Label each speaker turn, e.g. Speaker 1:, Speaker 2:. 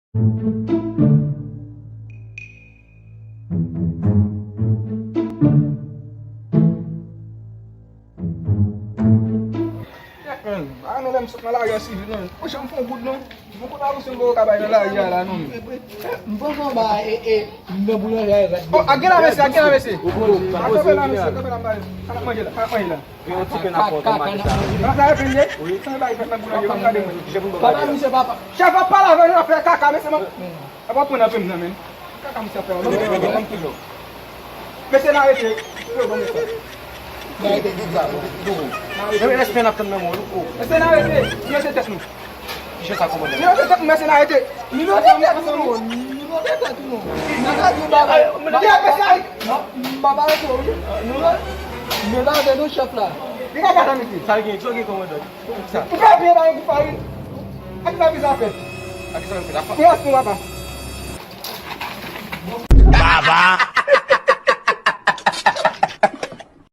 Speaker 1: Ano lang sa malaya civil nun. O siyang pong good nun. Bukod ako sa mga kabay na laya lang nun.
Speaker 2: Mbona ba nabula ya.
Speaker 1: Oh, agin na mesi. Ako ba lang mesi, ako ba lang bayo. Anak mahila.
Speaker 3: Yung chicken na po, tomatis sa akin.
Speaker 1: Anak na pinje. Sa bayo ka nagula yung kadi mo.
Speaker 2: Para mi sa papa.
Speaker 1: Siya pa pala ba na pa kaka mesi mo. Apa po na pim namin. Kaka mesi pa.
Speaker 3: Ang kilo.
Speaker 1: Mesi na ite.
Speaker 3: Yung inas-pinap ka na mo, luko.
Speaker 1: Mesi na ite. Niya sa tesno.
Speaker 3: Siya sa kumanda.
Speaker 1: Niya sa tesno mesi na ite.
Speaker 2: Nilo tata tuno. Nilo tata tuno. Nakati baba.
Speaker 1: Niya mesi na ite.
Speaker 2: Baba ko. Nilo. Mela de no chafla.
Speaker 1: Di ka kata mesi.
Speaker 3: Sargi, chogi kumanda. Sa.
Speaker 1: Ika pira yung kuparin. Ano na bisa pe?
Speaker 3: Aki sa pinapa.
Speaker 1: Kuya mo ba?
Speaker 4: Baba.